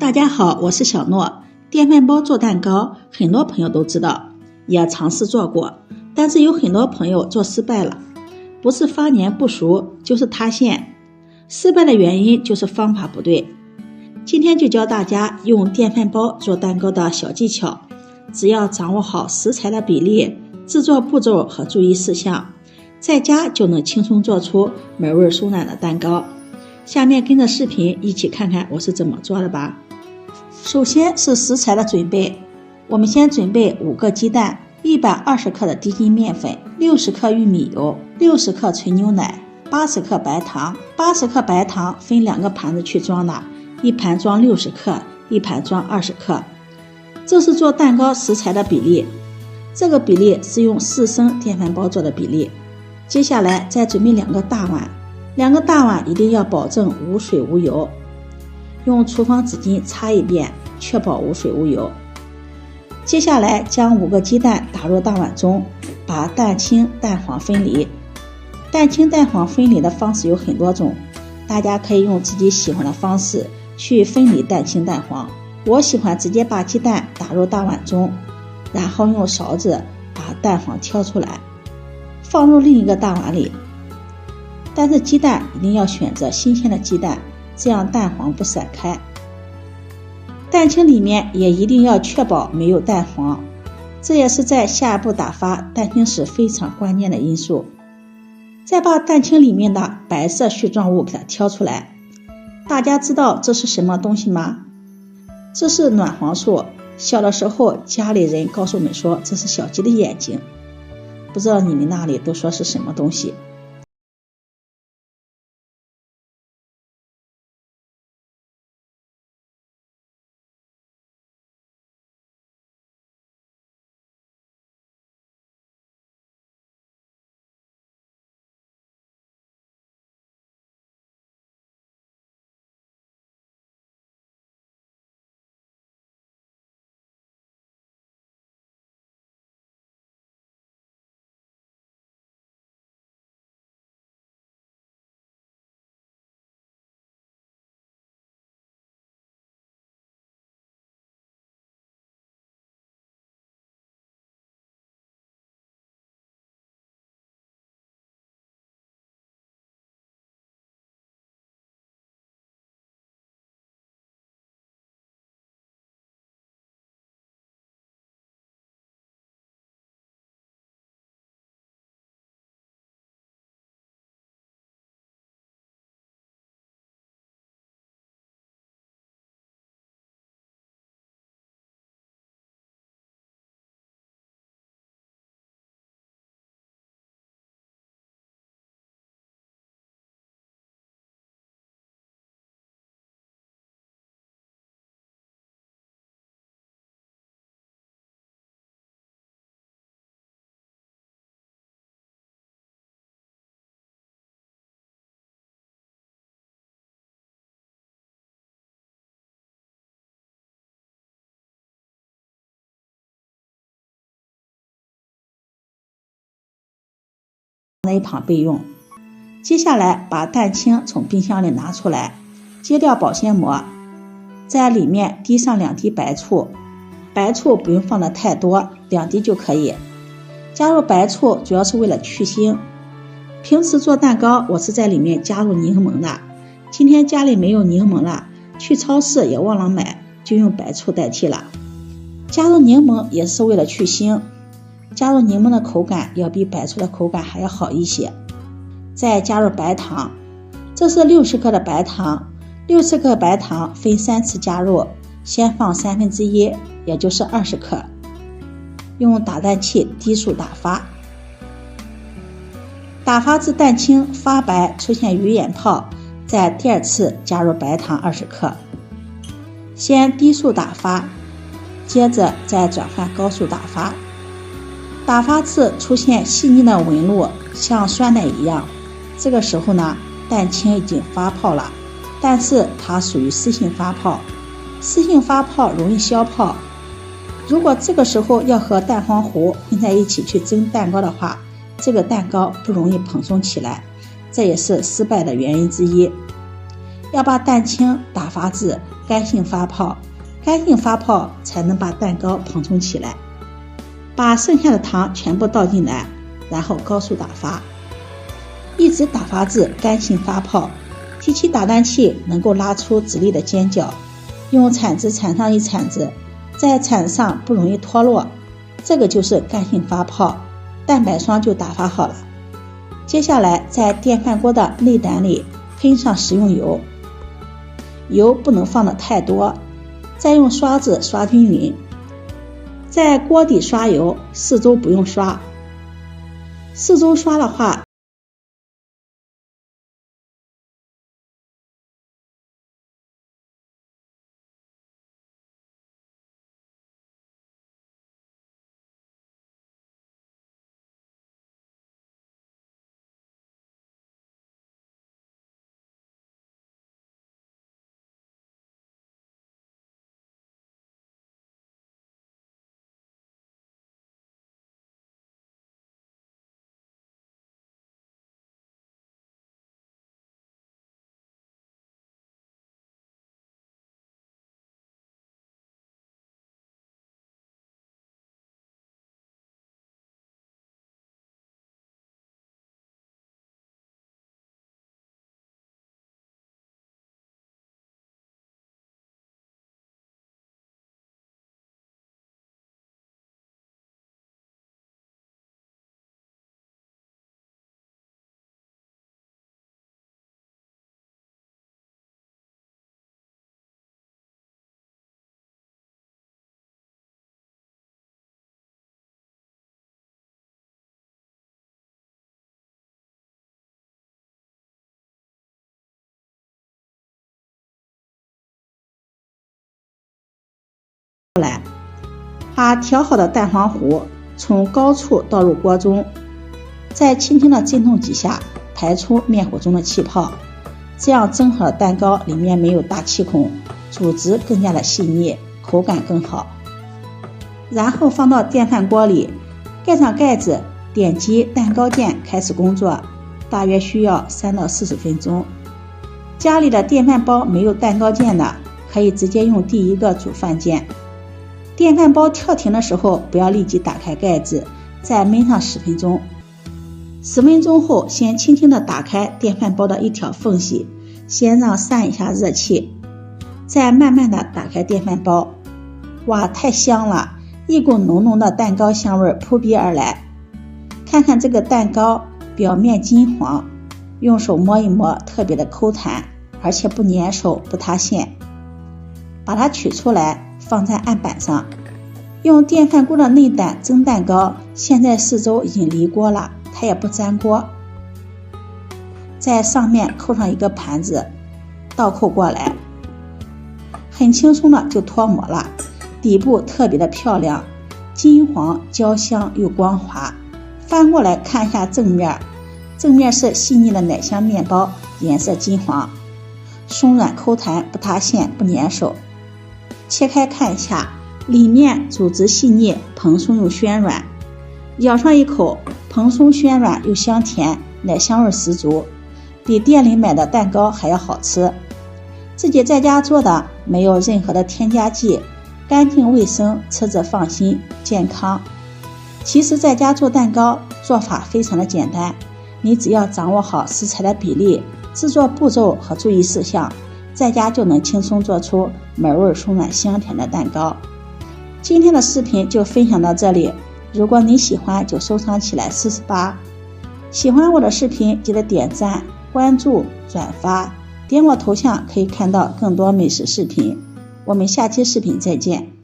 大家好，我是小诺。电饭煲做蛋糕，很多朋友都知道，也尝试做过，但是有很多朋友做失败了，不是发粘不熟，就是塌陷。失败的原因就是方法不对。今天就教大家用电饭煲做蛋糕的小技巧，只要掌握好食材的比例、制作步骤和注意事项，在家就能轻松做出美味松软的蛋糕。下面跟着视频一起看看我是怎么做的吧。首先是食材的准备，我们先准备5个鸡蛋、120克的低筋面粉、60克玉米油、60克纯牛奶、80克白糖。80克白糖分2个盘子去装的，一盘装60克，一盘装20克。这是做蛋糕食材的比例，这个比例是用4升电饭煲做的比例。接下来再准备2个大碗，2个大碗一定要保证无水无油，用厨房纸巾擦一遍，确保无水无油。接下来将5个鸡蛋打入大碗中，把蛋清蛋黄分离。蛋清蛋黄分离的方式有很多种，大家可以用自己喜欢的方式去分离蛋清蛋黄。我喜欢直接把鸡蛋打入大碗中，然后用勺子把蛋黄挑出来，放入另一个大碗里。但是鸡蛋一定要选择新鲜的鸡蛋，这样蛋黄不散开。蛋清里面也一定要确保没有蛋黄，这也是在下一步打发蛋清时非常关键的因素。再把蛋清里面的白色絮状物给它挑出来。大家知道这是什么东西吗？这是卵黄素。小的时候家里人告诉我们说这是小鸡的眼睛，不知道你们那里都说是什么东西。在一旁备用。接下来把蛋清从冰箱里拿出来，揭掉保鲜膜，在里面滴上2滴白醋，白醋不用放的太多，2滴就可以。加入白醋主要是为了去腥，平时做蛋糕我是在里面加入柠檬的，今天家里没有柠檬了，去超市也忘了买，就用白醋代替了。加入柠檬也是为了去腥，加入柠檬的口感要比白醋的口感还要好一些。再加入白糖，这是60克的白糖，60克白糖分3次加入，先放1/3，也就是20克，用打蛋器低速打发，打发至蛋清发白出现鱼眼泡，再第2次加入白糖20克，先低速打发，接着再转换高速打发，打发至出现细腻的纹路，像酸奶一样。这个时候呢，蛋清已经发泡了，但是它属于湿性发泡，湿性发泡容易消泡。如果这个时候要和蛋黄糊混在一起去蒸蛋糕的话，这个蛋糕不容易蓬松起来，这也是失败的原因之一。要把蛋清打发至干性发泡，干性发泡才能把蛋糕蓬松起来。把剩下的糖全部倒进来，然后高速打发，一直打发至干性发泡，提起打蛋器能够拉出直立的尖角，用铲子铲上一铲子，在铲子上不容易脱落，这个就是干性发泡，蛋白霜就打发好了。接下来在电饭锅的内胆里喷上食用油，油不能放的太多，再用刷子刷均匀。在锅底刷油，四周不用刷，四周刷的话来，把调好的蛋黄糊从高处倒入锅中，再轻轻地震动几下，排出面糊中的气泡，这样蒸好的蛋糕里面没有大气孔，组织更加的细腻，口感更好。然后放到电饭锅里，盖上盖子，点击蛋糕键开始工作，大约需要3到40分钟。家里的电饭煲没有蛋糕键的，可以直接用第一个煮饭键。电饭煲跳停的时候，不要立即打开盖子，再焖上10分钟。10分钟后，先轻轻地打开电饭煲的一条缝隙，先让散一下热气，再慢慢地打开电饭煲。哇，太香了！一股浓浓的蛋糕香味扑鼻而来。看看这个蛋糕表面金黄，用手摸一摸，特别的抠弹，而且不粘手不塌陷。把它取出来，放在案板上，用电饭锅的内胆蒸蛋糕，现在四周已经离锅了，它也不粘锅。在上面扣上一个盘子，倒扣过来，很轻松的就脱模了。底部特别的漂亮，金黄焦香又光滑。翻过来看一下正面，正面是细腻的奶香面包，颜色金黄，松软抠弹，不塌陷不粘手。切开看一下，里面组织细腻，蓬松又暄软，咬上一口，蓬松暄软又香甜，奶香味十足，比店里买的蛋糕还要好吃。自己在家做的，没有任何的添加剂，干净卫生，吃着放心健康。其实在家做蛋糕做法非常的简单，你只要掌握好食材的比例、制作步骤和注意事项，在家就能轻松做出美味松软香甜的蛋糕。今天的视频就分享到这里，如果你喜欢就收藏起来试试吧。喜欢我的视频记得点赞、关注、转发，点我头像可以看到更多美食视频。我们下期视频再见。